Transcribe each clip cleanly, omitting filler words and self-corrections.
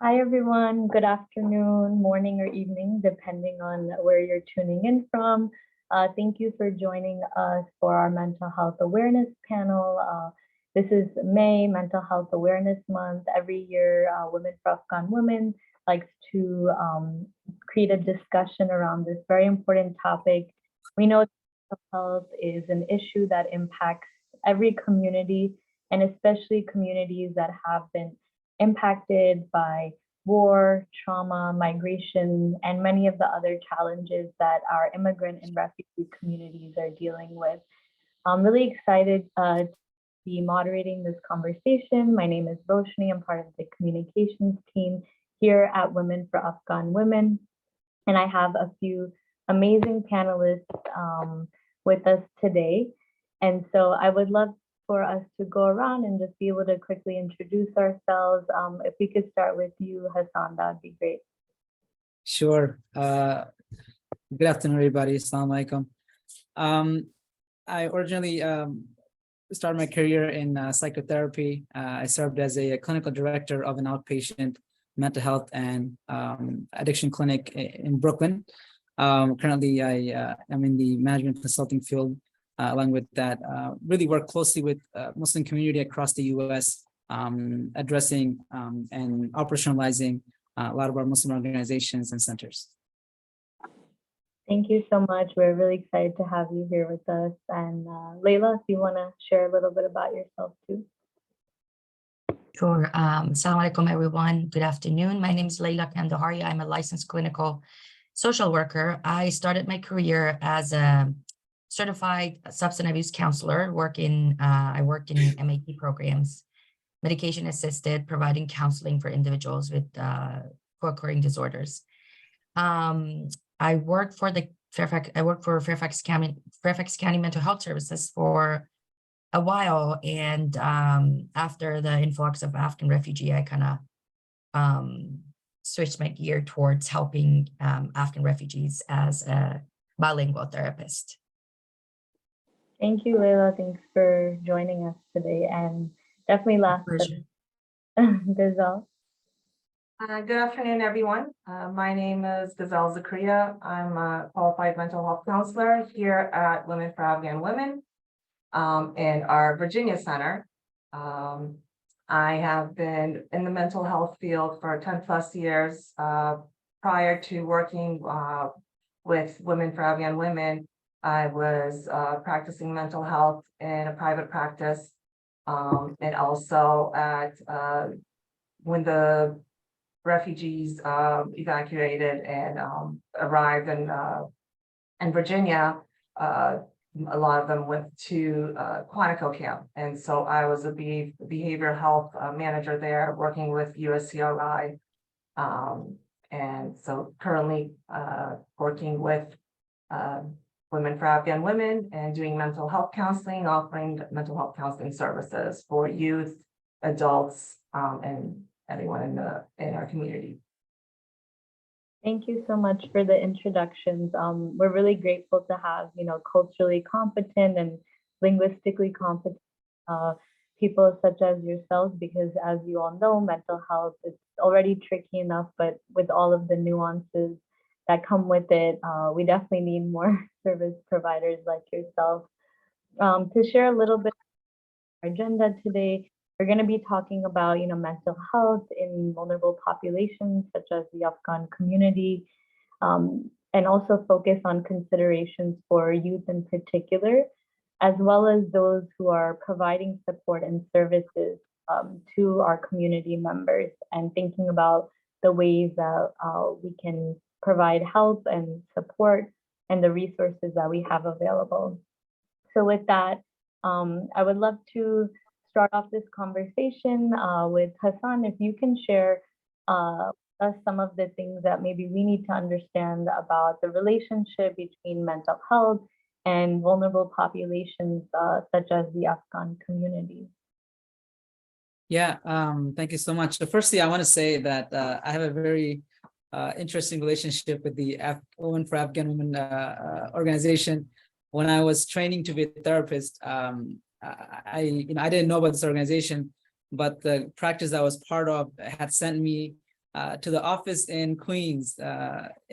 Hi, everyone. Good afternoon, morning, or evening, depending on where you're tuning in from. Thank you for joining us for our mental health awareness panel. This is May, Mental Health Awareness Month. Every year, Women for Afghan Women likes to create a discussion around this very important topic. We know mental health is an issue that impacts every community, and especially communities that have been impacted by war, trauma, migration, and many of the other challenges that our immigrant and refugee communities are dealing with. I'm really excited to be moderating this conversation. My name is Roshni. I'm part of the communications team here at Women for Afghan Women. And I have a few amazing panelists with us today. And so I would love for us to go around and just be able to quickly introduce ourselves. If we could start with you, Hassan, that'd be great. Sure. Good afternoon, everybody. Assalamu alaikum. I originally started my career in psychotherapy. I served as a clinical director of an outpatient mental health and addiction clinic in Brooklyn. Currently, I am in the management consulting field. Along with that, really work closely with Muslim community across the U.S., addressing and operationalizing a lot of our Muslim organizations and centers. Thank you so much. We're really excited to have you here with us. And Layla, if you want to share a little bit about yourself too. Sure. Assalamu alaikum, everyone. Good afternoon. My name is Layla Kandahari. I'm a licensed clinical social worker. I started my career as a certified substance abuse counselor. I work in MAT programs, medication assisted, providing counseling for individuals with co-occurring disorders. I worked for Fairfax County Mental Health Services for a while, and after the influx of Afghan refugee, I kind of switched my gear towards helping Afghan refugees as a bilingual therapist. Thank you, Layla. Thanks for joining us today. And definitely last, Gazelle. Good afternoon, everyone. My name is Gazelle Zakaria. I'm a qualified mental health counselor here at Women for Afghan Women in our Virginia Center. I have been in the mental health field for 10 plus years. Prior to working with Women for Afghan Women, I was practicing mental health in a private practice, and also at when the refugees evacuated and arrived in Virginia, a lot of them went to Quantico camp. And so I was a behavioral health manager there working with USCRI. And so currently working with Women for Afghan Women and doing mental health counseling, offering mental health counseling services for youth, adults, and everyone in our community. Thank you so much for the introductions. We're really grateful to have, culturally competent and linguistically competent people such as yourselves, because as you all know, mental health is already tricky enough, but with all of the nuances that come with it, we definitely need more service providers like yourself. To share a little bit of our agenda today, we're going to be talking about, mental health in vulnerable populations such as the Afghan community, and also focus on considerations for youth in particular, as well as those who are providing support and services to our community members, and thinking about the ways that we can provide help and support and the resources that we have available. So with that, I would love to start off this conversation with Hassan. If you can share us some of the things that maybe we need to understand about the relationship between mental health and vulnerable populations such as the Afghan community. Yeah, thank you so much. So firstly, I want to say that I have a very interesting relationship with the Women for Afghan Women organization. When I was training to be a therapist, I didn't know about this organization, but the practice I was part of had sent me to the office in Queens,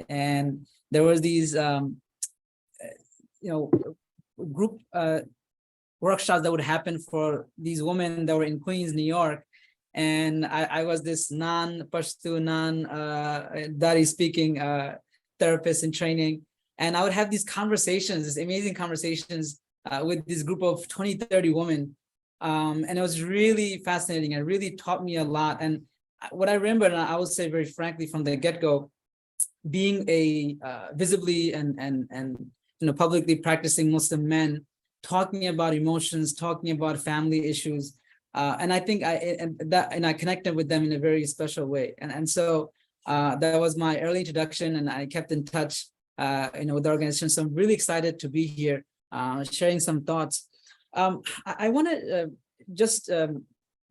and there was these group workshops that would happen for these women that were in Queens, New York. And I was this non-Pashto, non-Dari speaking therapist in training. And I would have these conversations, these amazing conversations with this group of 20, 30 women. And it was really fascinating. It really taught me a lot. And what I remember, and I would say very frankly from the get-go, being a visibly and publicly practicing Muslim men, talking about emotions, talking about family issues, and I think I connected with them in a very special way, and so that was my early introduction, and I kept in touch, with the organization. So I'm really excited to be here, sharing some thoughts. I want to just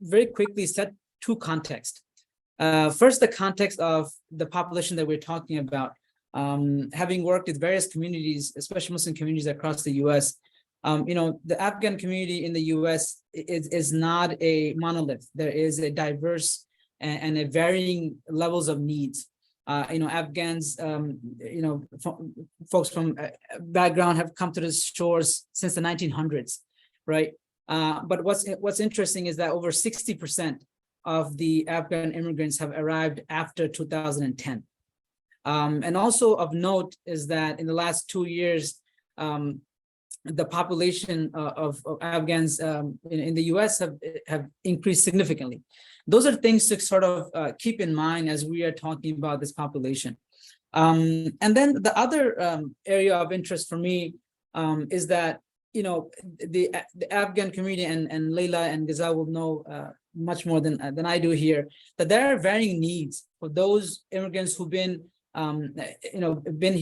very quickly set two contexts. First, the context of the population that we're talking about. Having worked with various communities, especially Muslim communities across the U.S., the Afghan community in the U.S. is not a monolith. There is a diverse and a varying levels of needs. Afghans, folks from background have come to the shores since the 1900s, right? But what's interesting is that over 60% of the Afghan immigrants have arrived after 2010. And also of note is that in the last 2 years, the population of Afghans in the US have increased significantly. Those are things to sort of keep in mind as we are talking about this population. And then the other area of interest for me is that, the Afghan community, and Leila and Ghazal will know much more than I do here, that there are varying needs for those immigrants who've been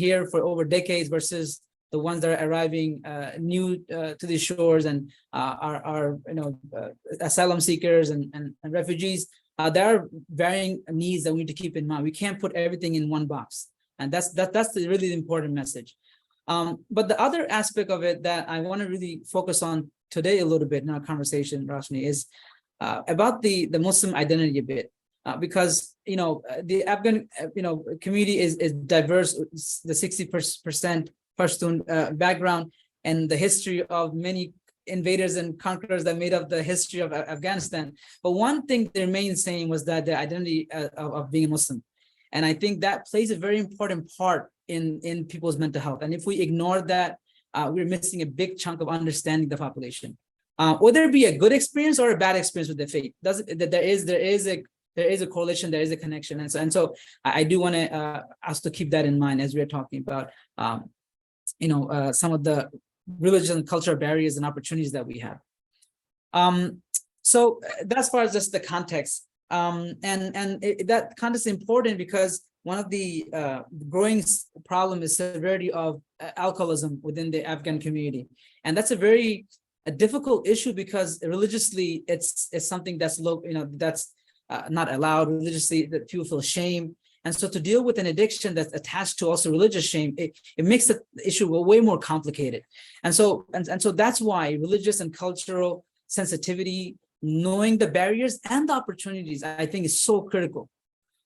here for over decades versus the ones that are arriving new to the shores and are asylum seekers and refugees. There are varying needs that we need to keep in mind. We can't put everything in one box, and that's the really important message. But the other aspect of it that I want to really focus on today a little bit in our conversation, Rashni, is about the Muslim identity a bit. Because the Afghan community is diverse, the 60% Pashtun background, and the history of many invaders and conquerors that made up the history of Afghanistan. But one thing that remained same was that the identity of being a Muslim, and I think that plays a very important part in people's mental health. And if we ignore that, we're missing a big chunk of understanding the population. Whether it be a good experience or a bad experience with the faith, there is a correlation, there is a connection. And so I do want to us to keep that in mind as we're talking about, some of the religious and cultural barriers and opportunities that we have. So that's as far as just the context. That context is important because one of the growing problem is severity of alcoholism within the Afghan community. And that's a difficult issue because religiously it's something that's low, that's not allowed religiously, that people feel shame. And so to deal with an addiction that's attached to also religious shame, it makes the issue way more complicated. And so that's why religious and cultural sensitivity, knowing the barriers and the opportunities, I think is so critical.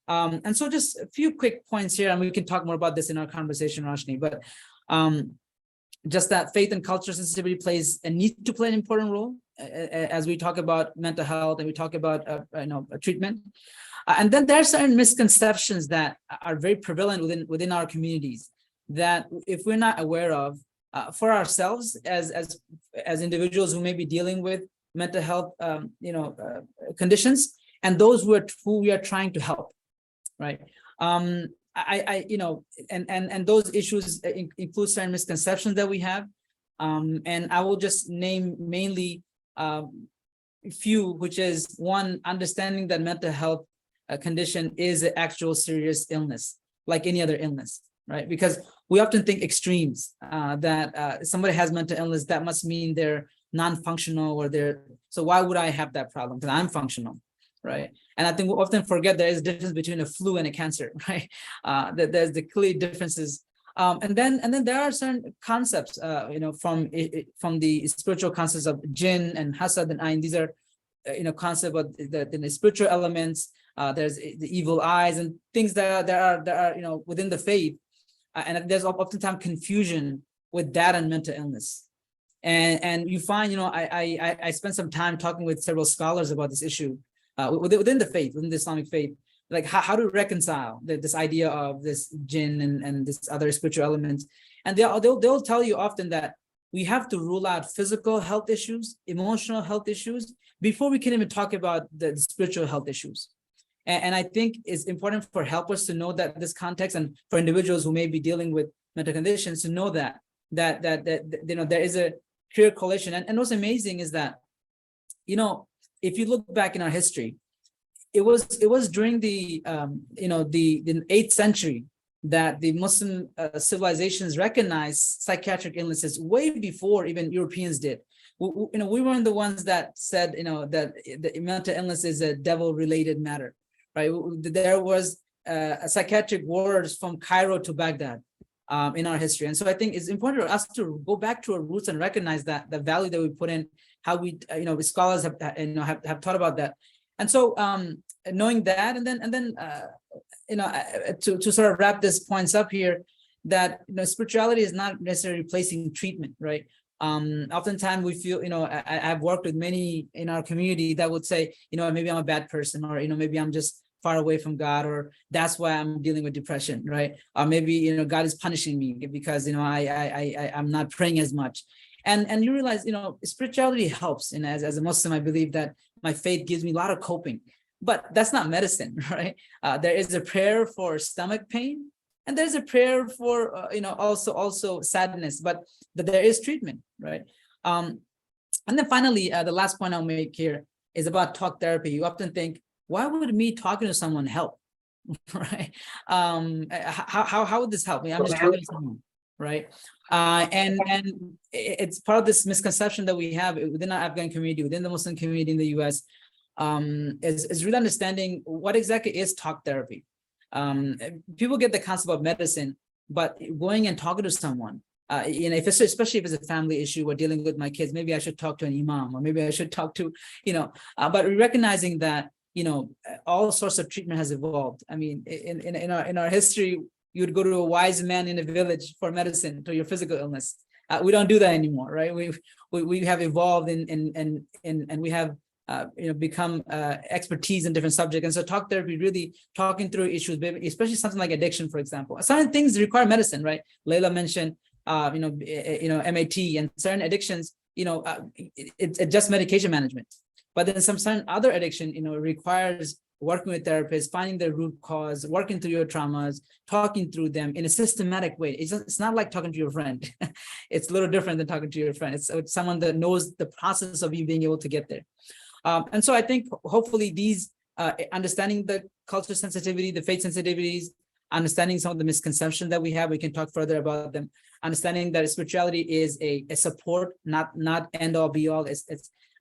And so just a few quick points here, and we can talk more about this in our conversation, Rashni, but just that faith and cultural sensitivity plays and needs to play an important role as we talk about mental health and we talk about treatment. And then there are certain misconceptions that are very prevalent within our communities that if we're not aware of for ourselves as individuals who may be dealing with mental health conditions, and those who we are trying to help, right? And those issues include certain misconceptions that we have, and I will just name mainly a few, which is one, understanding that mental health condition is an actual serious illness, like any other illness, right? Because we often think extremes, that somebody has mental illness, that must mean they're non-functional so why would I have that problem? Because I'm functional, right? And I think we often forget there is a difference between a flu and a cancer, right? That there's the clear differences. And then there are certain concepts, from the spiritual concepts of jinn and hasad and ayn. These are concept of the spiritual elements. There's the evil eyes and things that are within the faith, and there's oftentimes confusion with that and mental illness. And you find, I spent some time talking with several scholars about this issue within the faith, within the Islamic faith, like how to reconcile this idea of this jinn and this other spiritual elements. And they'll tell you often that we have to rule out physical health issues, emotional health issues, before we can even talk about the spiritual health issues. And I think it's important for helpers to know that this context, and for individuals who may be dealing with mental conditions to know that there is a clear correlation. And what's amazing is that, if you look back in our history, it was during the 8th century that the Muslim civilizations recognized psychiatric illnesses way before even Europeans did. We weren't the ones that said, that the mental illness is a devil-related matter, right? There was psychiatric wars from Cairo to Baghdad in our history. And so I think it's important for us to go back to our roots and recognize that the value that we put in, how we, scholars have taught about that. And so knowing that, and then to sort of wrap this points up here, that spirituality is not necessarily replacing treatment, right? Oftentimes we feel, I've worked with many in our community that would say, maybe I'm a bad person, or maybe I'm just far away from God, or that's why I'm dealing with depression, right? Or maybe God is punishing me because I'm not praying as much. And you realize, spirituality helps. And as a Muslim, I believe that my faith gives me a lot of coping, but that's not medicine, right? There is a prayer for stomach pain, and there's a prayer for, also sadness, but there is treatment, right? And then finally, the last point I'll make here is about talk therapy. You often think, why would me talking to someone help, right? How would this help me? I'm just talking to someone, right? And it's part of this misconception that we have within our Afghan community, within the Muslim community in the US, is really understanding what exactly is talk therapy. People get the concept of medicine, but going and talking to someone, especially if it's a family issue or dealing with my kids, maybe I should talk to an imam, or maybe I should talk to, but recognizing that, all sorts of treatment has evolved. I mean, in our history, you would go to a wise man in a village for medicine to your physical illness. We don't do that anymore, right? We have evolved and we have become expertise in different subjects. And so talk therapy, really talking through issues, especially something like addiction, for example. Certain things require medicine, right? Layla mentioned, MAT, and certain addictions, it's just medication management. But then some certain other addiction, requires working with therapists, finding the root cause, working through your traumas, talking through them in a systematic way. It's not like talking to your friend. It's a little different than talking to your friend. It's someone that knows the process of you being able to get there. And so I think hopefully these understanding the cultural sensitivity, the faith sensitivities, understanding some of the misconceptions that we have, we can talk further about them. Understanding that spirituality is a support, not end all be all.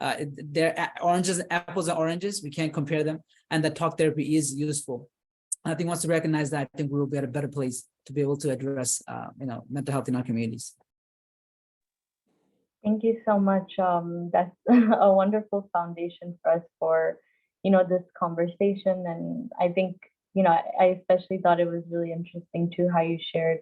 They're oranges, apples and oranges. We can't compare them, and that talk therapy is useful. And I think once we recognize that, I think we will be at a better place to be able to address, mental health in our communities. Thank you so much. That's a wonderful foundation for us for, this conversation. And I think, I especially thought it was really interesting too, how you shared,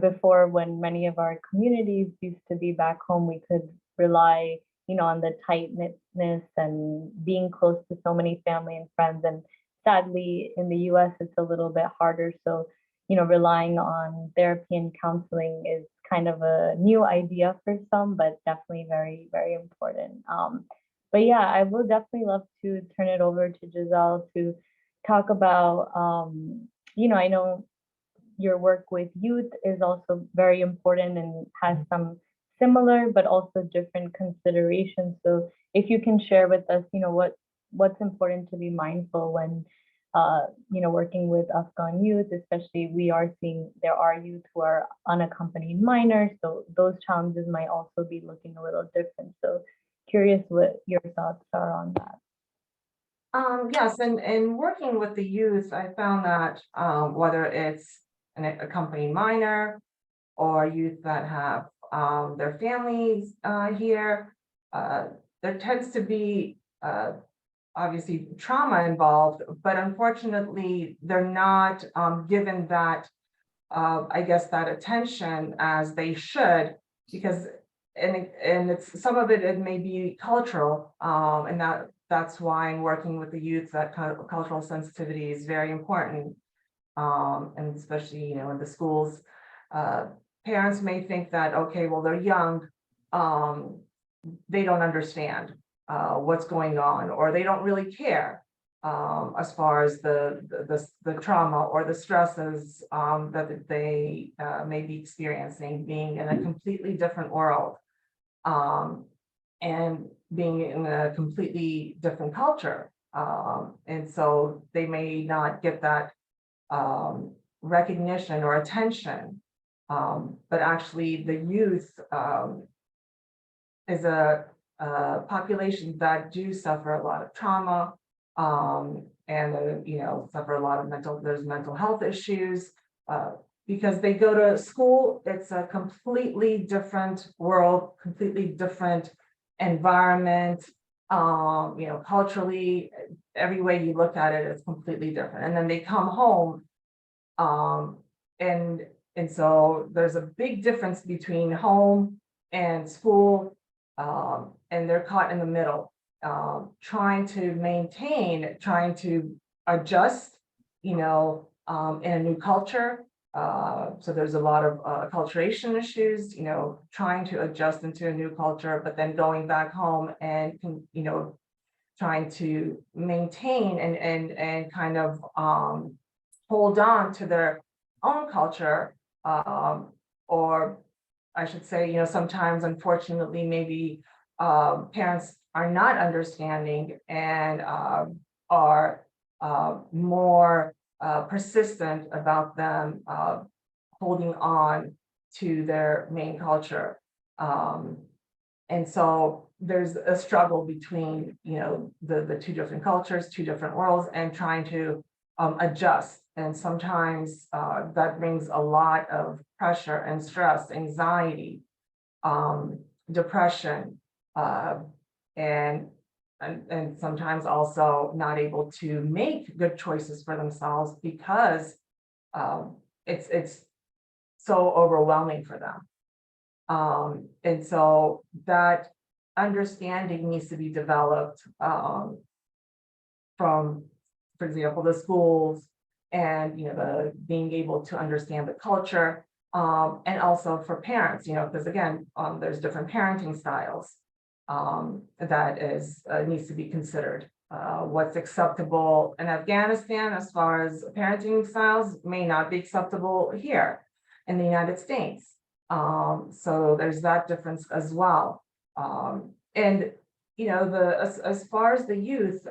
before, when many of our communities used to be back home, we could rely, on the tight-knitness and being close to so many family and friends. And sadly, in the US, it's a little bit harder. So, relying on therapy and counseling is kind of a new idea for some, but definitely very, very important. But yeah, I will definitely love to turn it over to Giselle to talk about, I know your work with youth is also very important and has some similar but also different considerations. So if you can share with us, what's important to be mindful when working with Afghan youth, especially we are seeing there are youth who are unaccompanied minors, so those challenges might also be looking a little different. So curious what your thoughts are on that. Yes, and working with the youth, I found that whether it's an accompanied minor or youth that have their families here, there tends to be obviously trauma involved, but unfortunately, they're not given that, I guess, that attention as they should, because and it's some of it may be cultural, and that's why in working with the youth, that cultural sensitivity is very important, and especially in the schools. Parents may think that, okay, well, they're young, they don't understand what's going on, or they don't really care as far as the trauma or the stresses that they may be experiencing, being in a completely different world, and being in a completely different culture. And so they may not get that recognition or attention, but actually the youth is a population that do suffer a lot of trauma, and suffer a lot of there's mental health issues, because they go to school. It's a completely different world, completely different environment, culturally, every way you look at it is completely different. And then they come home, and so there's a big difference between home and school, and they're caught in the middle, trying to maintain, trying to adjust, in a new culture. So there's a lot of acculturation issues, trying to adjust into a new culture, but then going back home and, trying to maintain and kind of hold on to their own culture, or I should say, sometimes, unfortunately, maybe parents are not understanding and are more persistent about them holding on to their main culture. And so there's a struggle between, the two different cultures, two different worlds, and trying to adjust. And sometimes that brings a lot of pressure and stress, anxiety, depression, and sometimes also not able to make good choices for themselves because it's so overwhelming for them. And so that understanding needs to be developed from, for example, the schools, and being able to understand the culture, and also for parents, because again, there's different parenting styles that needs to be considered. What's acceptable in Afghanistan as far as parenting styles may not be acceptable here in the United States. So there's that difference as well. And as far as the youth,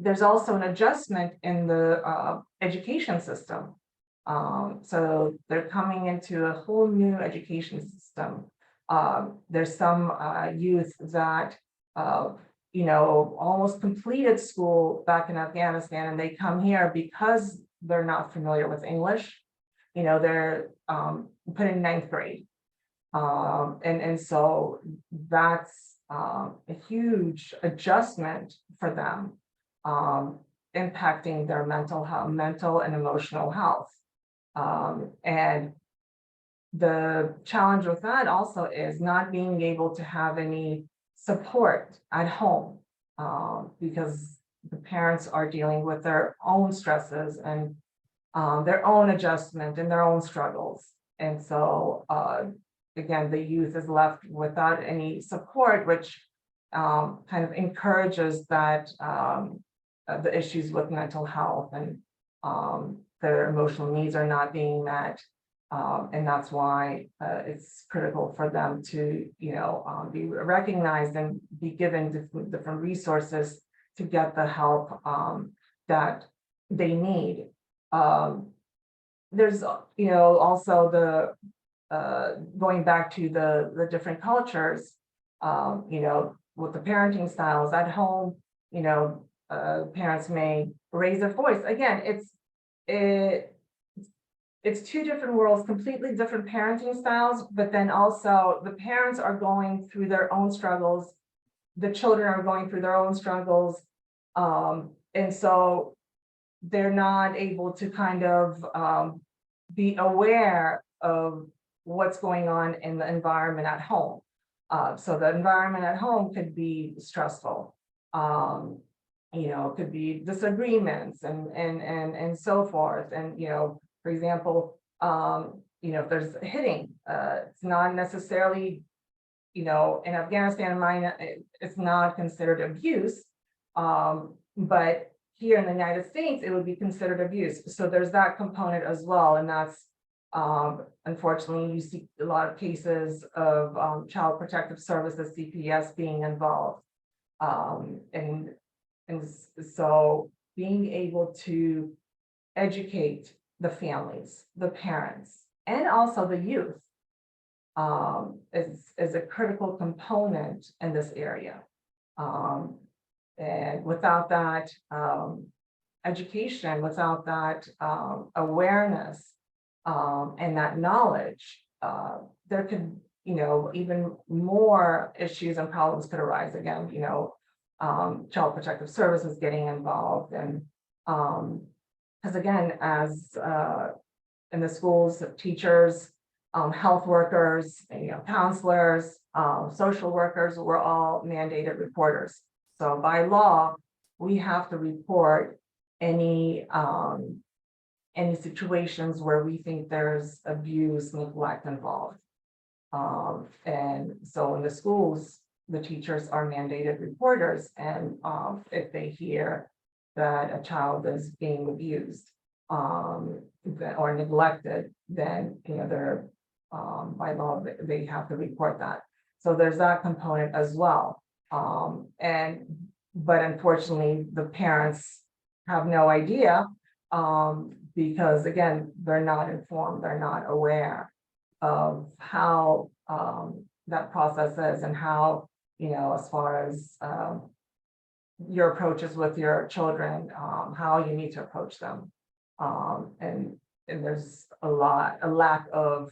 there's also an adjustment in the education system. So they're coming into a whole new education system. There's some youth that almost completed school back in Afghanistan, and they come here because they're not familiar with English. They're put in 9th grade, and so that's a huge adjustment for them, impacting their mental and emotional health. And the challenge with that also is not being able to have any support at home, because the parents are dealing with their own stresses and their own adjustment and their own struggles. And so again, the youth is left without any support, which kind of encourages that the issues with mental health and their emotional needs are not being met. And that's why it's critical for them to, be recognized and be given different resources to get the help that they need. There's, also the going back to the different cultures, with the parenting styles at home, parents may raise their voice. Again, it's two different worlds, completely different parenting styles, but then also the parents are going through their own struggles the children are going through their own struggles. And so they're not able to kind of be aware of what's going on in the environment at home. So the environment at home could be stressful. Could be disagreements and so forth. And, for example, if there's hitting, it's not necessarily, in Afghanistan, it's not considered abuse. But here in the United States, it would be considered abuse. So there's that component as well. And that's, unfortunately, you see a lot of cases of Child Protective Services, CPS, being involved. And so being able to educate the families, the parents, and also the youth is a critical component in this area. And without that education, without that awareness and that knowledge, there could, even more issues and problems could arise again, Child Protective Services getting involved. And because again, as in the schools, teachers, health workers, counselors, social workers, we're all mandated reporters. So by law, we have to report any situations where we think there's abuse, neglect involved. And so in the schools, the teachers are mandated reporters, and if they hear that a child is being abused or neglected, then they're by law they have to report that. So there's that component as well. But unfortunately, the parents have no idea because again, they're not informed, they're not aware of how that process is and how, as far as your approaches with your children, how you need to approach them. And there's a lack of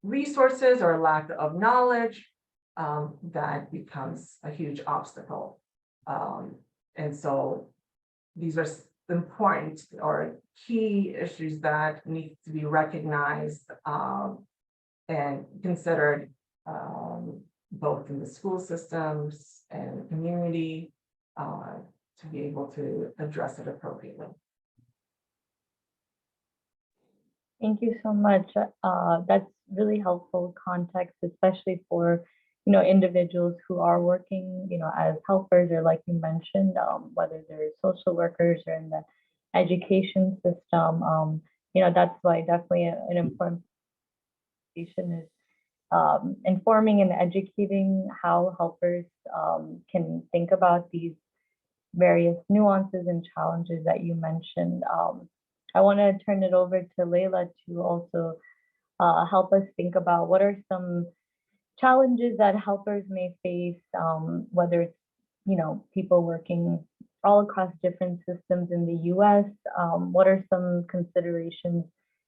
resources or a lack of knowledge that becomes a huge obstacle. And so these are important or key issues that need to be recognized and considered both in the school systems and community to be able to address it appropriately. Thank you so much. That's really helpful context, especially for individuals who are working, as helpers, or like you mentioned, whether they're social workers or in the education system. That's why definitely an important education is informing and educating how helpers can think about these various nuances and challenges that you mentioned. I want to turn it over to Leila to also help us think about what are some challenges that helpers may face, whether it's people working all across different systems in the US. What are some considerations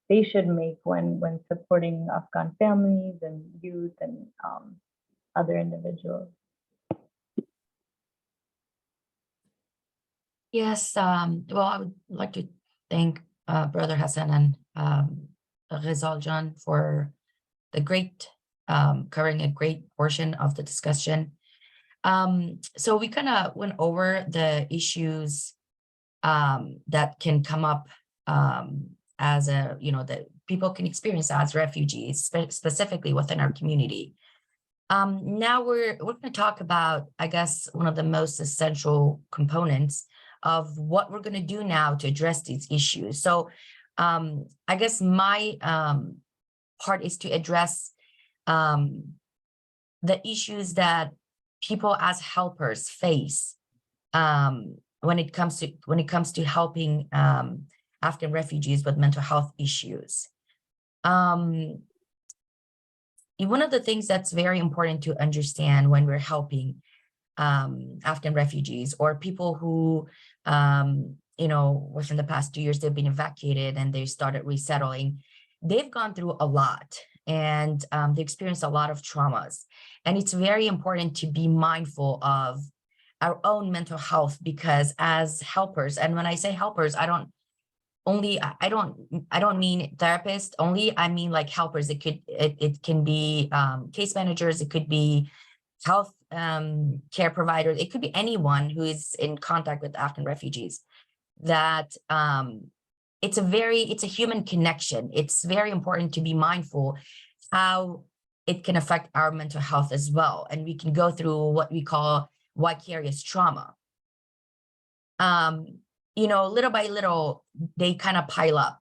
they should make when supporting Afghan families and youth and other individuals? Yes, well, I would like to thank Brother Hassan and Ghazal John for the great covering a great portion of the discussion. So we kind of went over the issues that can come up as that people can experience as refugees, specifically within our community. Now we're going to talk about, I guess, one of the most essential components of what we're going to do now to address these issues. So I guess my part is to address the issues that people as helpers face when it comes to helping Afghan refugees with mental health issues. One of the things that's very important to understand when we're helping Afghan refugees or people who, within the past 2 years, they've been evacuated and they started resettling, they've gone through a lot. and they experience a lot of traumas. And it's very important to be mindful of our own mental health, because as helpers, and when I say helpers, I don't mean therapists only. I mean like helpers. It can be case managers. It could be health care providers. It could be anyone who is in contact with Afghan refugees. That it's a human connection. It's very important to be mindful how it can affect our mental health as well. And we can go through what we call vicarious trauma. Little by little, they kind of pile up,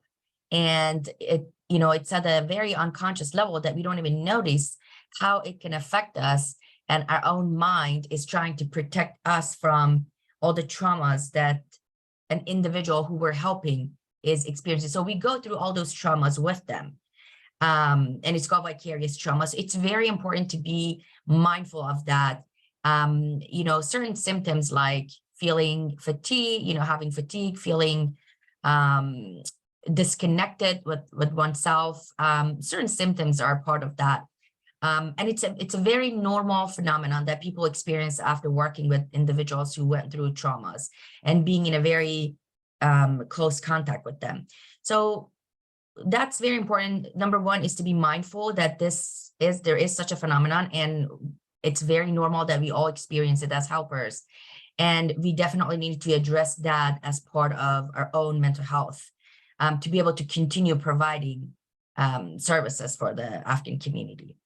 and it's at a very unconscious level that we don't even notice how it can affect us, and our own mind is trying to protect us from all the traumas that an individual who we're helping is experiencing. So we go through all those traumas with them. And it's called vicarious trauma. So it's very important to be mindful of that. Certain symptoms like feeling fatigue, having fatigue, feeling disconnected with oneself. Certain symptoms are part of that. And it's a very normal phenomenon that people experience after working with individuals who went through traumas and being in a very close contact with them. So that's very important. Number one is to be mindful that there is such a phenomenon, and it's very normal that we all experience it as helpers. And we definitely need to address that as part of our own mental health to be able to continue providing services for the Afghan community.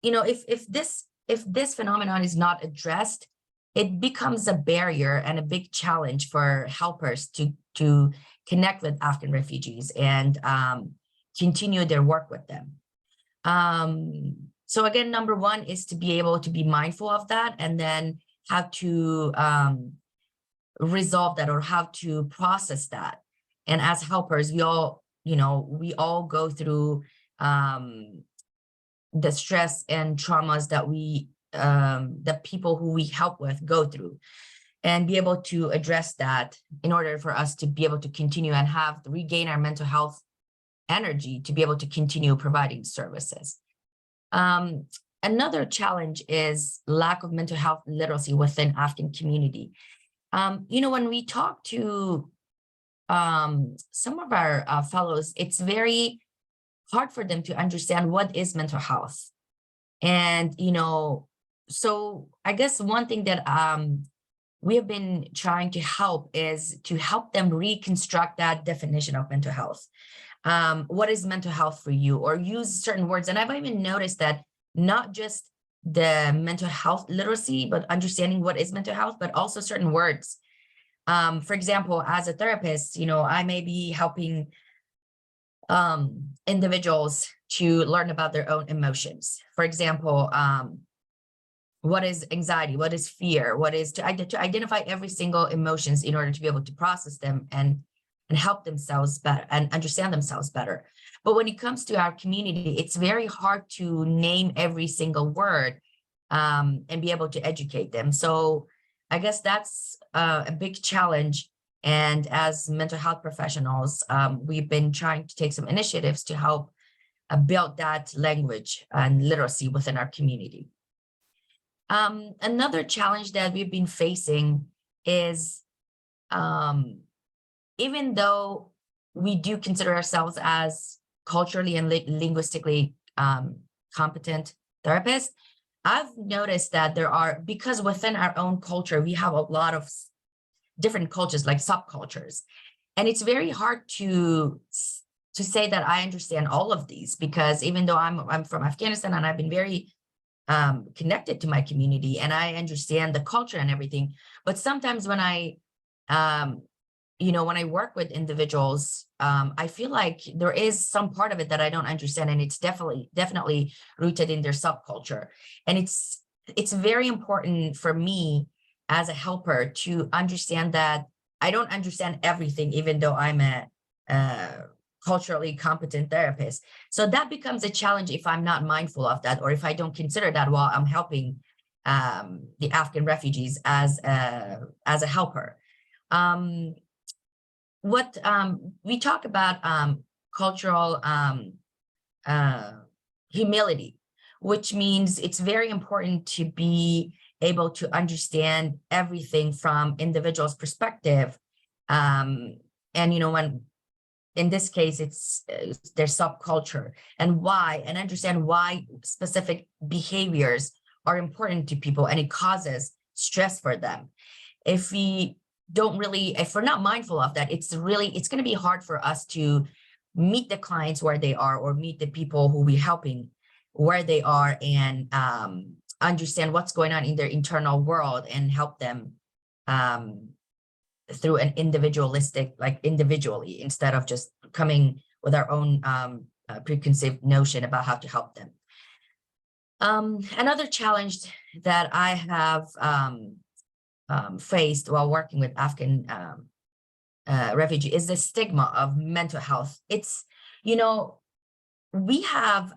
If this phenomenon is not addressed, it becomes a barrier and a big challenge for helpers to connect with Afghan refugees and continue their work with them. So again, number one is to be able to be mindful of that, and then how to resolve that or how to process that. And as helpers, we all go through the stress and traumas that the people who we help with go through, and be able to address that in order for us to be able to continue and regain our mental health energy to be able to continue providing services. Another challenge is lack of mental health literacy within Afghan community. When we talk to some of our fellows, it's very hard for them to understand what is mental health. And, so I guess one thing that we have been trying to help is to help them reconstruct that definition of mental health. What is mental health for you, or use certain words. And I've even noticed that not just the mental health literacy, but understanding what is mental health, but also certain words. For example, as a therapist, I may be helping individuals to learn about their own emotions. For example, what is anxiety? What is fear? What is to identify every single emotions in order to be able to process them and help themselves better and understand themselves better. But when it comes to our community, it's very hard to name every single word and be able to educate them. So I guess that's a big challenge. And as mental health professionals, we've been trying to take some initiatives to help build that language and literacy within our community. Another challenge that we've been facing is even though we do consider ourselves as culturally and linguistically competent therapists, I've noticed that because within our own culture, we have a lot of different cultures, like subcultures. And it's very hard to say that I understand all of these, because even though I'm from Afghanistan and I've been very connected to my community and I understand the culture and everything, but sometimes when I work with individuals, I feel like there is some part of it that I don't understand, and it's definitely rooted in their subculture. And it's very important for me as a helper to understand that I don't understand everything, even though I'm a culturally competent therapist. So that becomes a challenge if I'm not mindful of that, or if I don't consider that while I'm helping the Afghan refugees as a helper. We talk about cultural humility, which means it's very important to be able to understand everything from individual's perspective. And, when in this case, it's their subculture and why, and understand why specific behaviors are important to people and it causes stress for them. If we're not mindful of that, it's going to be hard for us to meet the clients where they are, or meet the people who we're helping where they are, and understand what's going on in their internal world and help them through an individually, instead of just coming with our own preconceived notion about how to help them. Another challenge that I have faced while working with Afghan refugee is the stigma of mental health. It's, we have,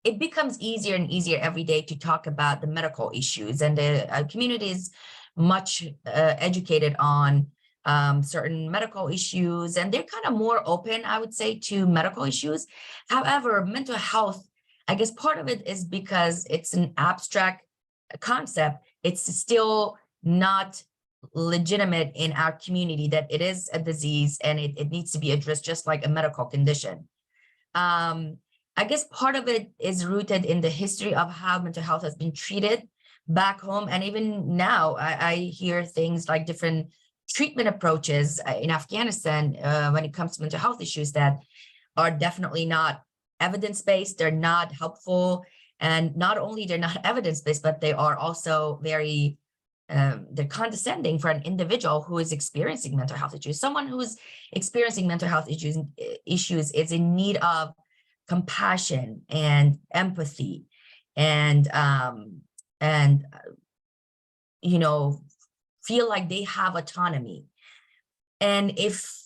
it becomes easier and easier every day to talk about the medical issues, and the community is much educated on certain medical issues, and they're kind of more open, I would say, to medical issues. However, mental health, I guess part of it is because it's an abstract concept. It's still not legitimate in our community that it is a disease and it needs to be addressed just like a medical condition. I guess part of it is rooted in the history of how mental health has been treated back home. And even now, I hear things like different treatment approaches in Afghanistan when it comes to mental health issues that are definitely not evidence-based. They're not helpful. And not only they're not evidence-based, but they are also very, they're condescending for an individual who is experiencing mental health issues. Someone who's experiencing mental health issues is in need of compassion and empathy and feel like they have autonomy. And if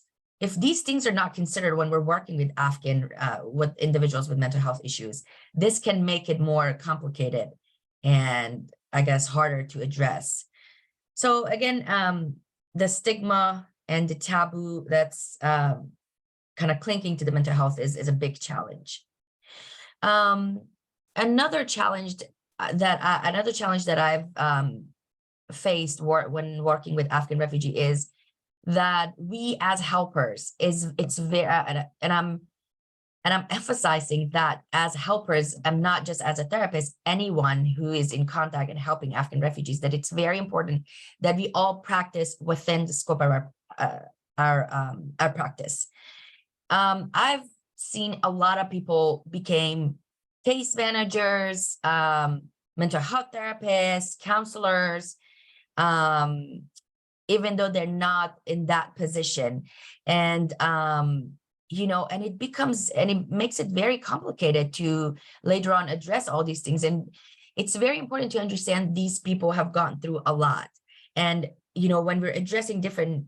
these things are not considered when we're working with with individuals with mental health issues, this can make it more complicated and I guess harder to address. So again, the stigma and the taboo that's kind of clinking to the mental health is a big challenge. Another challenge that I've faced when working with Afghan refugee is that we as helpers it's very and I'm emphasizing that as helpers, I'm not just as a therapist, anyone who is in contact and helping Afghan refugees, that it's very important that we all practice within the scope of our practice. I've seen a lot of people became case managers, mental health therapists, counselors, even though they're not in that position. And, and it makes it very complicated to later on address all these things. And it's very important to understand these people have gone through a lot. And, when we're addressing different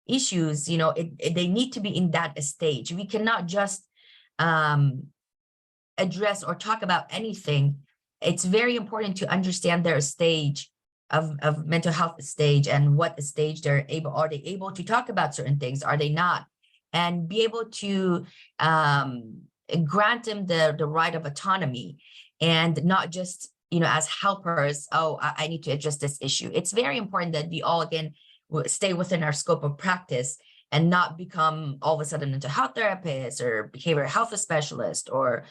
issues, they need to be in that stage. We cannot just address or talk about anything. It's very important to understand their stage of mental health stage and what stage are they able to talk about certain things? Are they not? And be able to grant them the right of autonomy and not just, as helpers, I need to address this issue. It's very important that we all, again, stay within our scope of practice and not become all of a sudden mental health therapists or behavioral health specialist or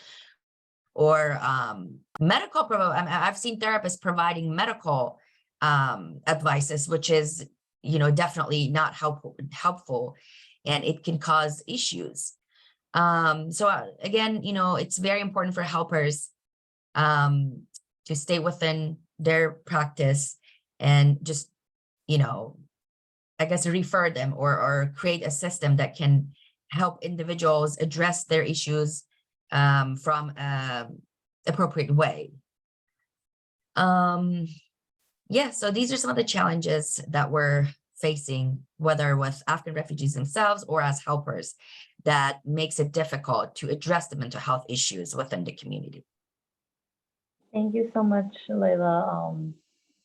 medical. I've seen therapists providing medical advices, which is, definitely not helpful, and it can cause issues. So again, it's very important for helpers to stay within their practice and just, I guess refer them or create a system that can help individuals address their issues from appropriate way. So these are some of the challenges that we're facing, whether with Afghan refugees themselves or as helpers, that makes it difficult to address the mental health issues within the community. Thank you so much, Layla.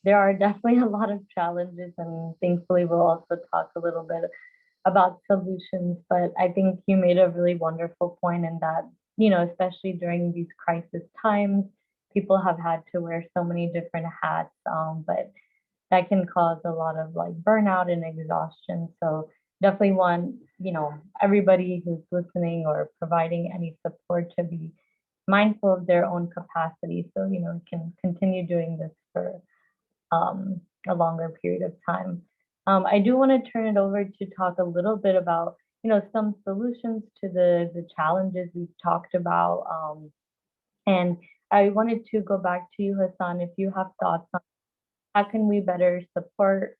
There are definitely a lot of challenges, and thankfully we'll also talk a little bit about solutions, but I think you made a really wonderful point in that, especially during these crisis times, people have had to wear so many different hats, but that can cause a lot of like burnout and exhaustion. So definitely want, everybody who's listening or providing any support to be mindful of their own capacity. So, can continue doing this for a longer period of time. I do want to turn it over to talk a little bit about, some solutions to the challenges we've talked about. And I wanted to go back to you, Hassan, if you have thoughts on how can we better support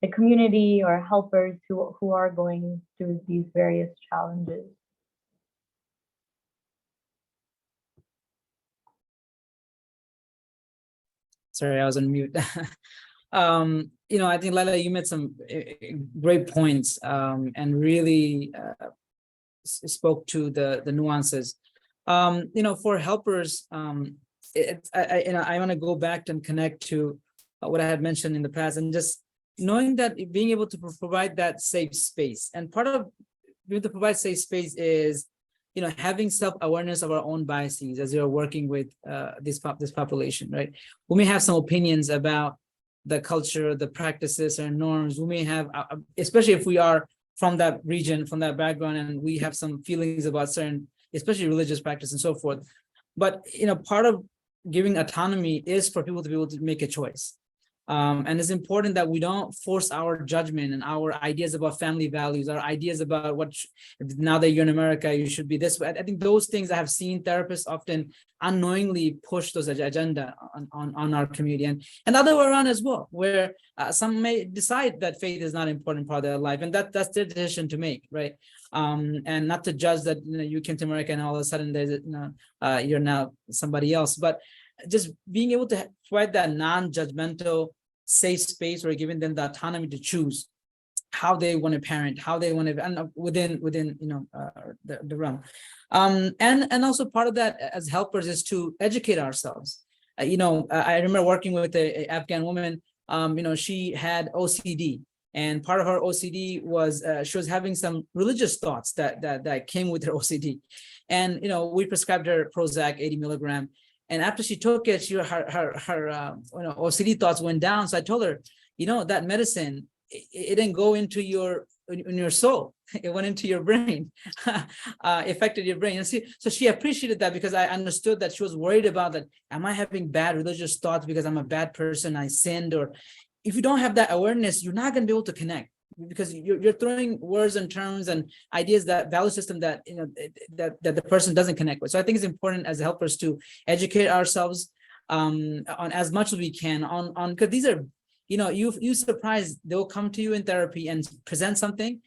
the community or helpers who are going through these various challenges. Sorry, I was on mute. I think Laila, you made some great points and really spoke to the nuances. For helpers, I want to go back and connect to what I had mentioned in the past, and just knowing that being able to provide that safe space, and part of being able to provide safe space is, having self-awareness of our own biases as you're working with this population, right? We may have some opinions about the culture, the practices and norms. We may have, especially if we are from that region, from that background, and we have some feelings about certain, especially religious practice and so forth. But, part of giving autonomy is for people to be able to make a choice. And it's important that we don't force our judgment and our ideas about family values, our ideas about now that you're in America, you should be this way. I think those things I have seen therapists often unknowingly push those agenda on our community, and the other way around as well, where some may decide that faith is not an important part of their life, and that's their decision to make, right? And not to judge that you came to America and all of a sudden there's you're now somebody else, but just being able to provide that non-judgmental safe space, where giving them the autonomy to choose how they want to parent, how they want to, and within the realm. And also part of that as helpers is to educate ourselves. I remember working with a Afghan woman. She had OCD, and part of her OCD was she was having some religious thoughts that came with her OCD, and we prescribed her Prozac 80 milligram. And after she took it, her OCD thoughts went down. So I told her, that medicine, it didn't go into your soul. It went into your brain, affected your brain. And so she appreciated that, because I understood that she was worried about that. Am I having bad religious thoughts because I'm a bad person? I sinned? Or if you don't have that awareness, you're not going to be able to connect, because you're throwing words and terms and ideas, that value system that that the person doesn't connect with. So I think it's important as helpers to educate ourselves on as much as we can on because these are, you surprised, they'll come to you in therapy and present something,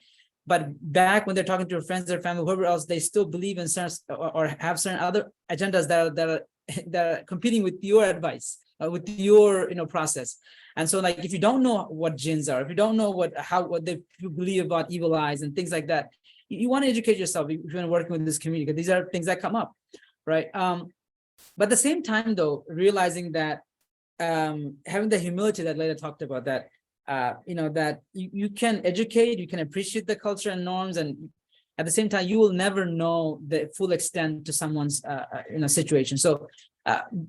but back when they're talking to their friends, their family, whoever else, they still believe in certain or have certain other agendas that are competing with your advice, with your process. And so, like, if you don't know what jinns are, if you don't know what they believe about evil eyes and things like that, you want to educate yourself if you're working with this community, because these are things that come up, right? But at the same time, though, realizing that having the humility that Leila talked about, that that you can educate, you can appreciate the culture and norms, and at the same time, you will never know the full extent to someone's situation. So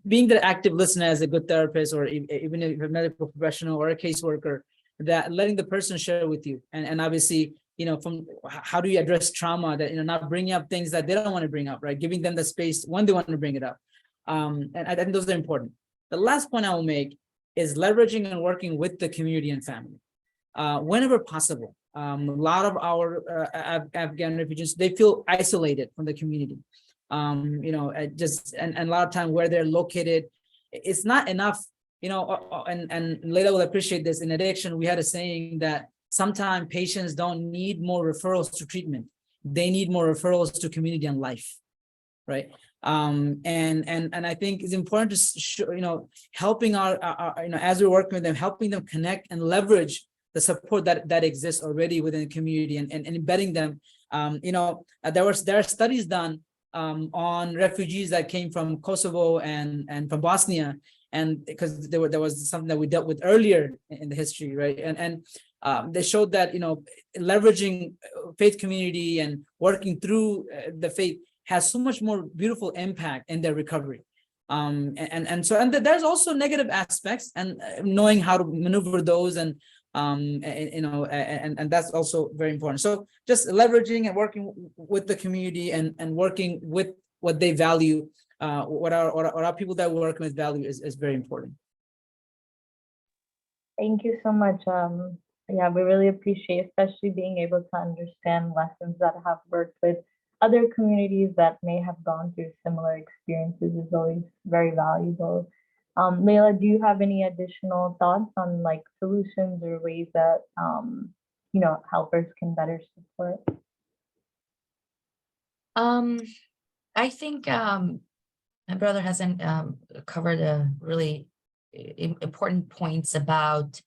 being the active listener as a good therapist, or even if a medical professional or a caseworker, that letting the person share with you, and obviously, from how do you address trauma, that not bringing up things that they don't want to bring up, right? Giving them the space when they want to bring it up, and I think those are important. The last point I will make is leveraging and working with the community and family whenever possible. A lot of our Afghan refugees, they feel isolated from the community. Just and a lot of time where they're located, it's not enough, and Leila will appreciate this. In addiction, we had a saying that sometimes patients don't need more referrals to treatment. They need more referrals to community and life, right? And I think it's important to helping our as we're working with them, helping them connect and leverage the support that exists already within the community, and embedding them. There are studies done on refugees that came from Kosovo and from Bosnia, And because there was something that we dealt with earlier in the history, right? And they showed that, you know, leveraging faith community and working through the faith has so much more beautiful impact in their recovery. And there's also negative aspects, and knowing how to maneuver those, and you know, and that's also very important. So just leveraging and working with the community, and working with what they value, what our people that we're working with value is very important. Thank you so much. Yeah, we really appreciate, especially being able to understand lessons that have worked with other communities that may have gone through similar experiences is always very valuable. Leila, do you have any additional thoughts on like solutions or ways that you know, helpers can better support? I think my brother hasn't covered a really important points about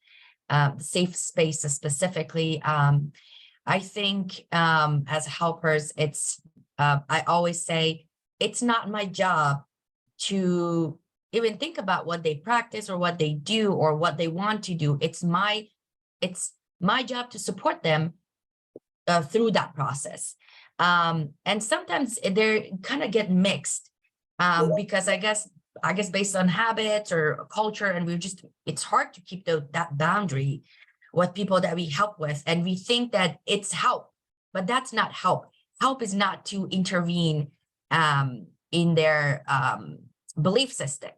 the safe spaces specifically. I think as helpers, it's I always say it's not my job to even think about what they practice or what they do or what they want to do. It's my job to support them through that process. And sometimes they kind of get mixed because I guess based on habits or culture, and it's hard to keep that boundary with people that we help with. And we think that it's help, but that's not help. Help is not to intervene in their belief system.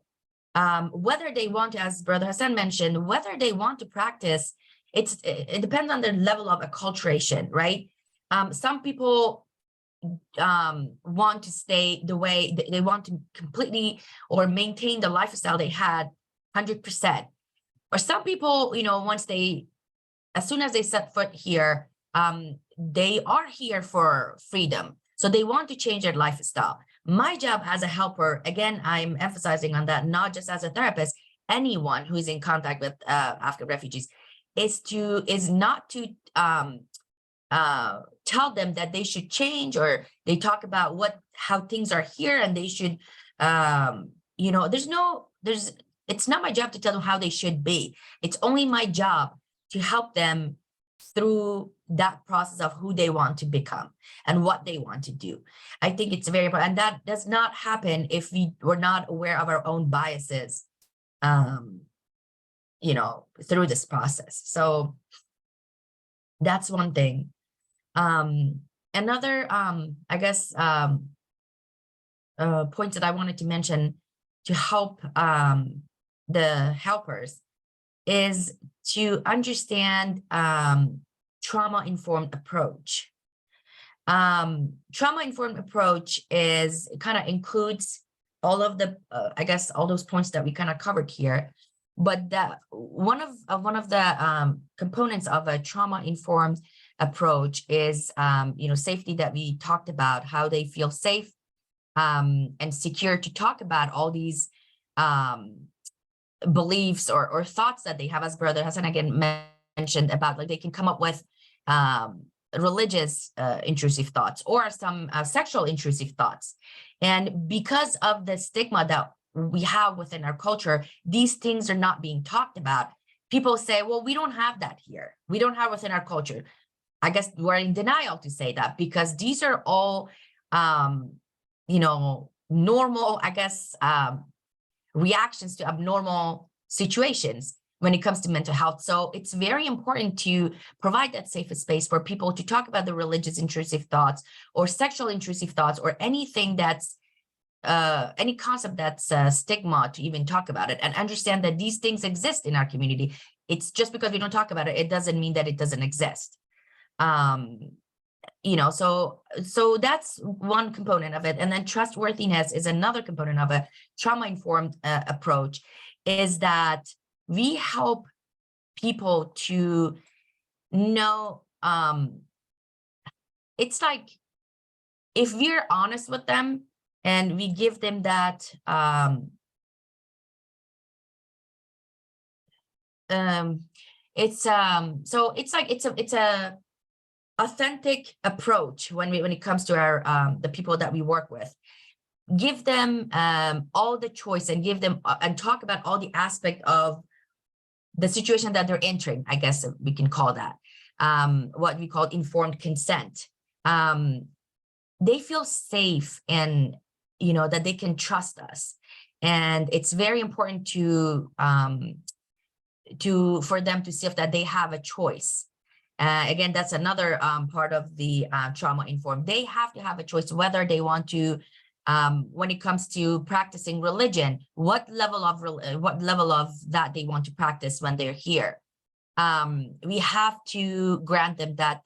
Whether they want to, as Brother Hassan mentioned, whether they want to practice, it depends on their level of acculturation, right? Some people want to stay the way they want to completely or maintain the lifestyle they had 100%. Or some people, you know, as soon as they set foot here, they are here for freedom. So they want to change their lifestyle. My job as a helper, again, I'm emphasizing on that, not just as a therapist, anyone who is in contact with Afghan refugees, is not to tell them that they should change, or they talk about how things are here and they should, you know, it's not my job to tell them how they should be. It's only my job to help them through that process of who they want to become and what they want to do. I think it's very important, and that does not happen if we're not aware of our own biases, you know, through this process. So that's one thing. Another, I guess, point that I wanted to mention to help the helpers is to understand trauma-informed approach. Trauma-informed approach kind of includes all of the, I guess, all those points that we kind of covered here. But that one of the components of a trauma-informed approach is, you know, safety that we talked about, how they feel safe and secure to talk about all these beliefs or thoughts that they have, as Brother Hassan again mentioned about, like they can come up with religious intrusive thoughts or some sexual intrusive thoughts. And because of the stigma that we have within our culture, these things are not being talked about. People say, well, we don't have that here. We don't have within our culture. I guess we're in denial to say that, because these are all, you know, normal, I guess, reactions to abnormal situations when it comes to mental health. So it's very important to provide that safe space for people to talk about the religious intrusive thoughts or sexual intrusive thoughts or anything that's any concept that's stigma, to even talk about it and understand that these things exist in our community. It's just because we don't talk about it, it doesn't mean that it doesn't exist. You know, so that's one component of it. And then trustworthiness is another component of a trauma-informed approach, is that we help people to know, it's like if we're honest with them and we give them that so it's a authentic approach when it comes to our the people that we work with. give them all the choice and give them and talk about all the aspect of the situation that they're entering, I guess we can call that, what we call informed consent. They feel safe and, you know, that they can trust us. And it's very important to for them to see if that they have a choice. Again, that's another part of the trauma informed. They have to have a choice whether they want to, when it comes to practicing religion, what level of that they want to practice when they're here. We have to grant them that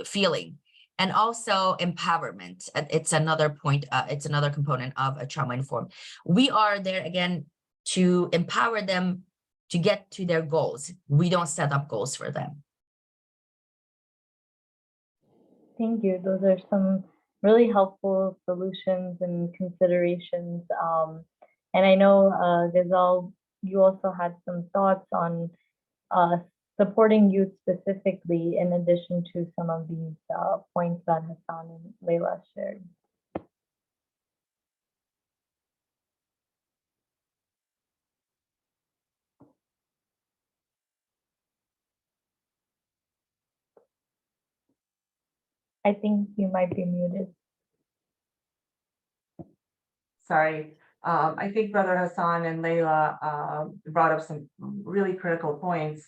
feeling. And also empowerment. It's another point. It's another component of a trauma informed. We are there again to empower them to get to their goals. We don't set up goals for them. Thank you. Those are some really helpful solutions and considerations. And I know, Ghazal, you also had some thoughts on supporting youth specifically, in addition to some of these points that Hassan and Layla shared. I think you might be muted. Sorry. I think Brother Hassan and Layla brought up some really critical points.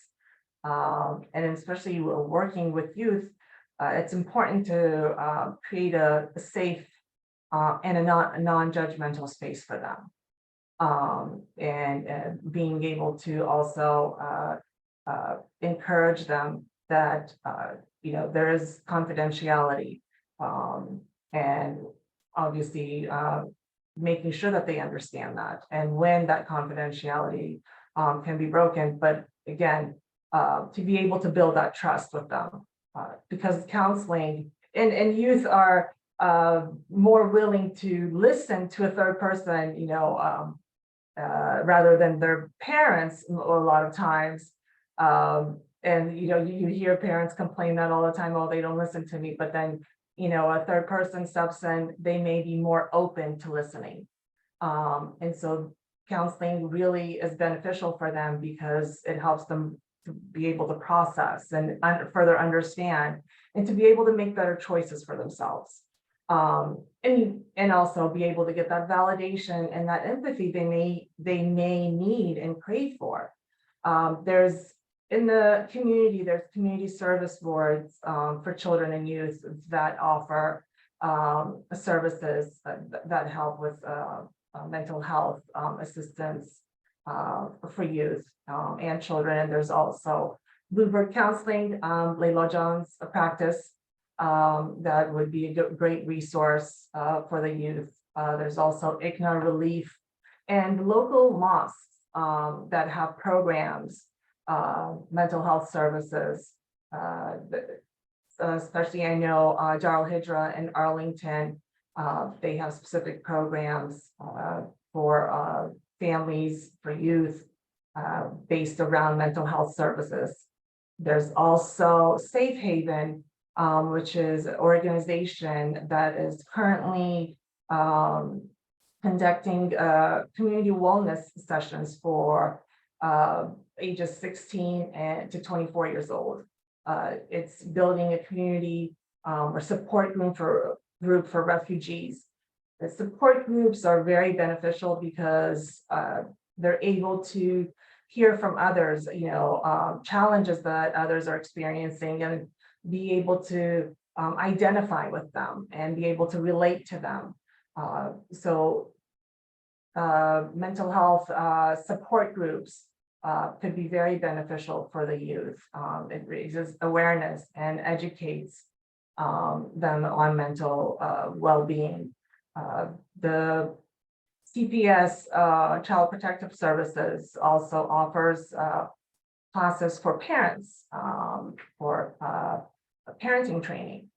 And especially working with youth, it's important to create a safe and a non-judgmental space for them. And being able to also encourage them that you know, there is confidentiality, and obviously making sure that they understand that, and when that confidentiality can be broken. But again, to be able to build that trust with them, because counseling and youth are more willing to listen to a third person, you know, rather than their parents a lot of times. And you know, you hear parents complain that all the time, oh, they don't listen to me. But then, you know, a third person steps in, they may be more open to listening. And so counseling really is beneficial for them because it helps them to be able to process and further understand, and to be able to make better choices for themselves. And also be able to get that validation and that empathy they may need and crave for. There's in the community, there's community service boards for children and youth that offer services that help with mental health assistance for youth and children. And there's also Bluebird Counseling, Layla Jones, a practice that would be a great resource for the youth. There's also ICNA Relief and local mosques that have programs, mental health services, especially I know Darul Hijra in Arlington, they have specific programs for families, for youth, based around mental health services. There's also Safe Haven, which is an organization that is currently conducting community wellness sessions for ages 16 to 24 years old. It's building a community or support group for refugees. The support groups are very beneficial because they're able to hear from others, you know, challenges that others are experiencing, and be able to identify with them and be able to relate to them. So mental health support groups could be very beneficial for the youth. It raises awareness and educates them on mental well-being. The CPS, Child Protective Services, also offers classes for parents for parenting training,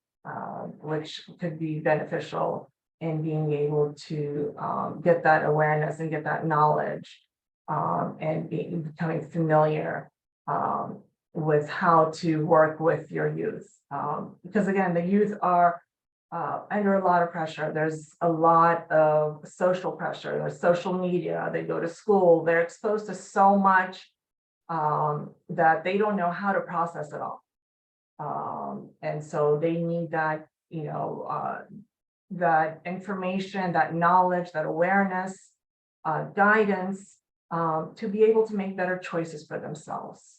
which could be beneficial in being able to get that awareness and get that knowledge, and becoming familiar with how to work with your youth. Because again, the youth are under a lot of pressure. There's a lot of social pressure. There's social media. They go to school. They're exposed to so much that they don't know how to process it all. And so they need that, that information, that knowledge, that awareness, guidance, to be able to make better choices for themselves,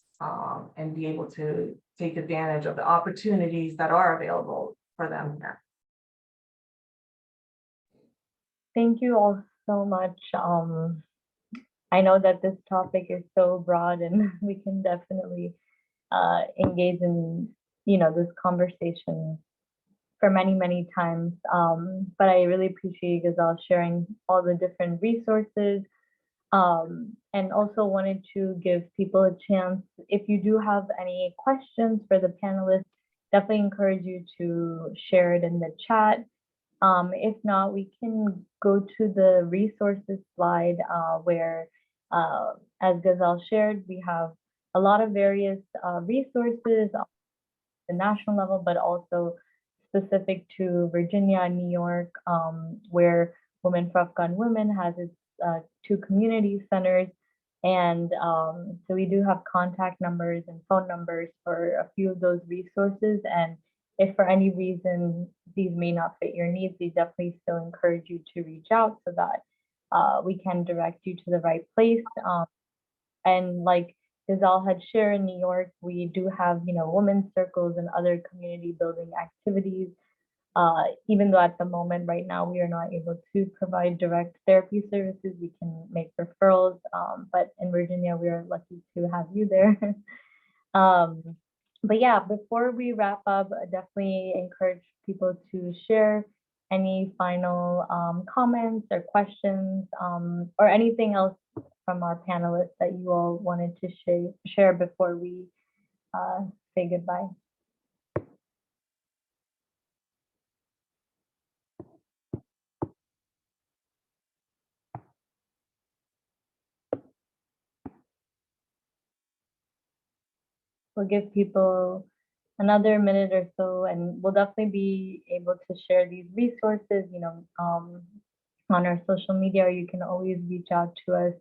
and be able to take advantage of the opportunities that are available for them here. Thank you all so much. I know that this topic is so broad, and we can definitely engage in, this conversation for many, many times. But I really appreciate you guys sharing all the different resources. And also wanted to give people a chance, if you do have any questions for the panelists, definitely encourage you to share it in the chat. If not, we can go to the resources slide where, as Ghazal shared, we have a lot of various resources at the national level, but also specific to Virginia and New York, where Women for Afghan Women has its 2 community centers. And so we do have contact numbers and phone numbers for a few of those resources. And if for any reason these may not fit your needs, we definitely still encourage you to reach out so that we can direct you to the right place. And like Ghazal had shared, in New York, we do have, women's circles and other community building activities. Even though at the moment right now we are not able to provide direct therapy services, we can make referrals. But in Virginia, we are lucky to have you there. But yeah, before we wrap up, I definitely encourage people to share any final comments or questions, or anything else from our panelists that you all wanted to share before we say goodbye. We'll give people another minute or so, and we'll definitely be able to share these resources, on our social media, or you can always reach out to us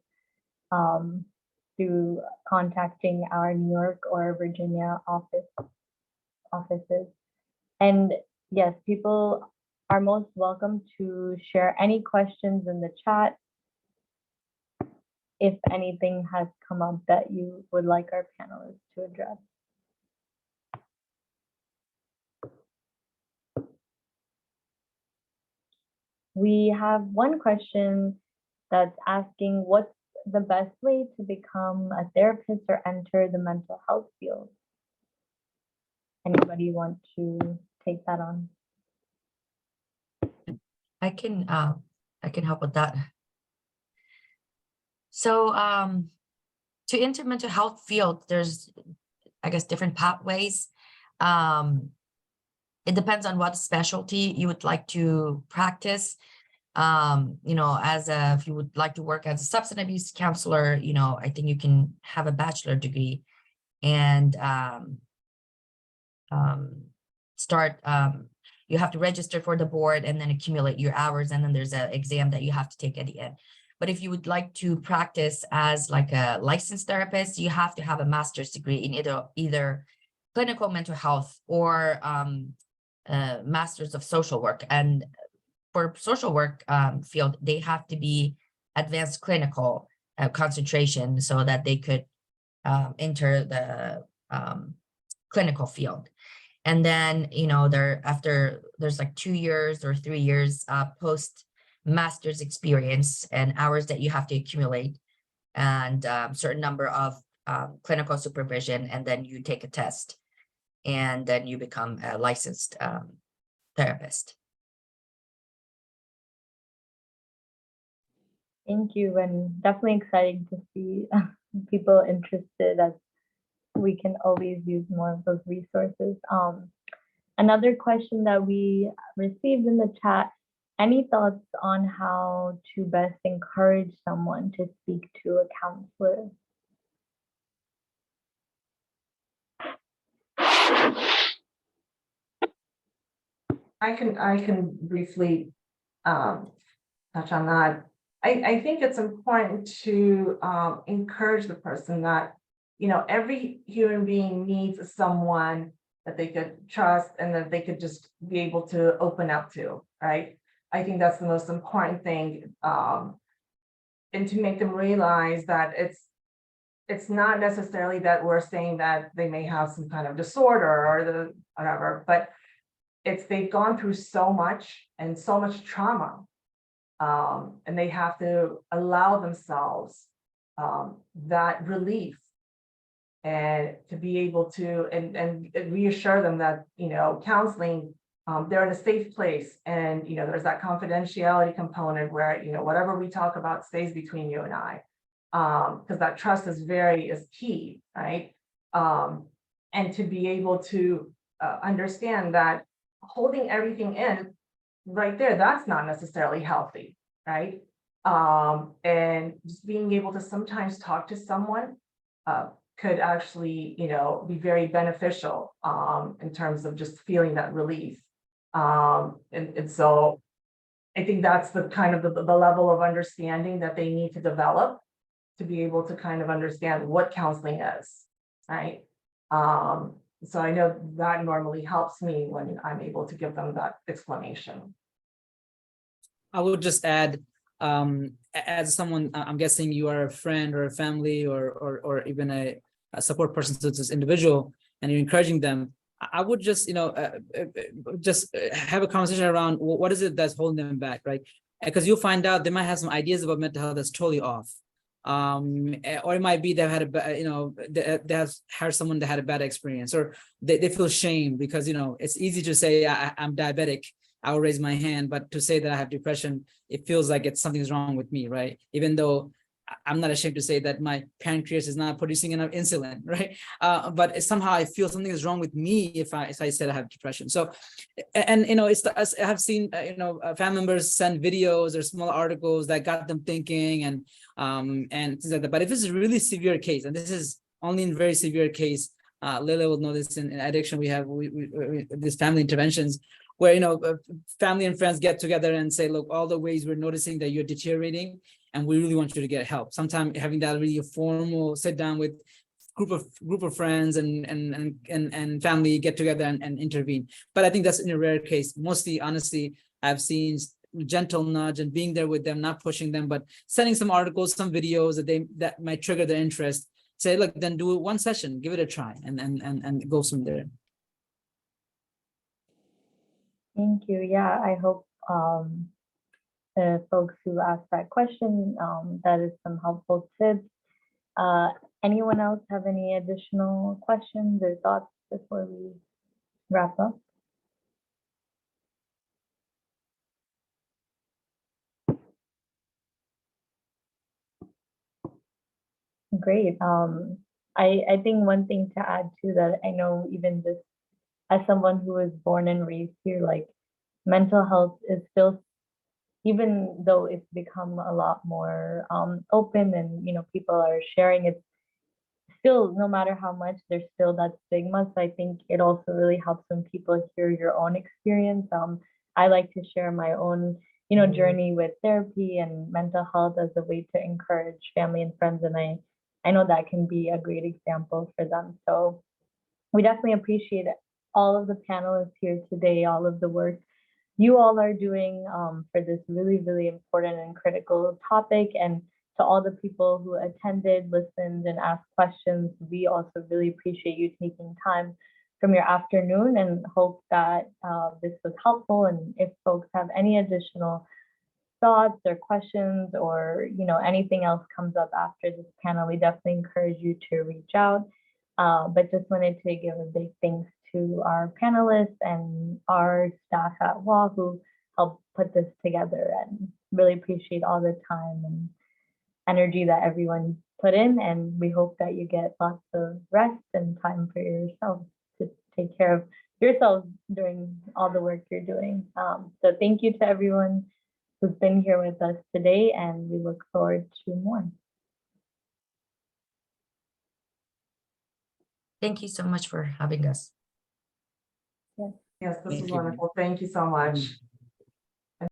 through contacting our New York or Virginia offices. And yes, people are most welcome to share any questions in the chat if anything has come up that you would like our panelists to address. We have one question that's asking, what's the best way to become a therapist or enter the mental health field? Anybody want to take that on? I can help with that. So to enter mental health field, there's, I guess, different pathways. It depends on what specialty you would like to practice. If you would like to work as a substance abuse counselor, I think you can have a bachelor degree and start. You have to register for the board and then accumulate your hours, and then there's an exam that you have to take at the end. But if you would like to practice as like a licensed therapist, you have to have a master's degree in either clinical mental health or master's of social work. And for social work field, they have to be advanced clinical concentration so that they could enter the clinical field. And then, there's like 2 years or 3 years post master's experience and hours that you have to accumulate, and certain number of clinical supervision, and then you take a test, and then you become a licensed therapist. Thank you, and definitely exciting to see people interested, as we can always use more of those resources. Another question that we received in the chat, any thoughts on how to best encourage someone to speak to a counselor? I can briefly touch on that. I think it's important to encourage the person that, you know, every human being needs someone that they could trust and that they could just be able to open up to, right? I think that's the most important thing. And to make them realize that it's not necessarily that we're saying that they may have some kind of disorder or the whatever, but it's they've gone through so much and so much trauma. And they have to allow themselves that relief and to be able to and reassure them that, you know, counseling, they're in a safe place, and you know there's that confidentiality component where, you know, whatever we talk about stays between you and I, because that trust is key, right? And to be able to understand that holding everything in right there, that's not necessarily healthy, right? And just being able to sometimes talk to someone could actually, you know, be very beneficial in terms of just feeling that relief. And so I think that's the kind of the level of understanding that they need to develop to be able to kind of understand what counseling is, right? So I know that normally helps me when I'm able to give them that explanation. I would just add, as someone, I'm guessing you are a friend or a family or even a support person to this individual, and you're encouraging them. I would just, you know, just have a conversation around what is it that's holding them back, right? Because you'll find out they might have some ideas about mental health that's totally off. Or it might be they've had a bad, you know, they have heard someone that had a bad experience, or they feel shame because, you know, it's easy to say I'm diabetic, I'll raise my hand, but to say that I have depression, it feels like it's something's wrong with me, right? Even though I'm not ashamed to say that my pancreas is not producing enough insulin, right? But somehow I feel something is wrong with me if I said I have depression. So, and you know, I have seen you know, family members send videos or small articles that got them thinking and things like that. But if it's a really severe case, and this is only in very severe case, Lila will know this in addiction. We have these family interventions where, you know, family and friends get together and say, look, all the ways we're noticing that you're deteriorating, and we really want you to get help. Sometimes having that really a formal sit down with group of friends and family get together and intervene. But I think that's in a rare case. Mostly, honestly, I've seen gentle nudge and being there with them, not pushing them, but sending some articles, some videos that might trigger their interest. Say, look, then do one session, give it a try, and go from there. Thank you. Yeah, I hope the folks who asked that question, that is some helpful tips. Anyone else have any additional questions or thoughts before we wrap up? Great. I think one thing to add to that, I know even just as someone who was born and raised here, like mental health is still, even though it's become a lot more open and, you know, people are sharing it, still, no matter how much, there's still that stigma. So I think it also really helps when people hear your own experience. I like to share my own, you know, journey with therapy and mental health as a way to encourage family and friends, and I know that can be a great example for them. So we definitely appreciate all of the panelists here today, all of the work you all are doing for this really, really important and critical topic. And to all the people who attended, listened, and asked questions, we also really appreciate you taking time from your afternoon and hope that this was helpful. And if folks have any additional thoughts or questions, or, you know, anything else comes up after this panel, we definitely encourage you to reach out. But just wanted to give a big thanks to our panelists and our staff at WAW who helped put this together, and really appreciate all the time and energy that everyone put in. And we hope that you get lots of rest and time for yourselves to take care of yourselves during all the work you're doing. So thank you to everyone who's been here with us today, and we look forward to more. Thank you so much for having us. Yes, Yes, this Thank is you. wonderful. Thank you so much.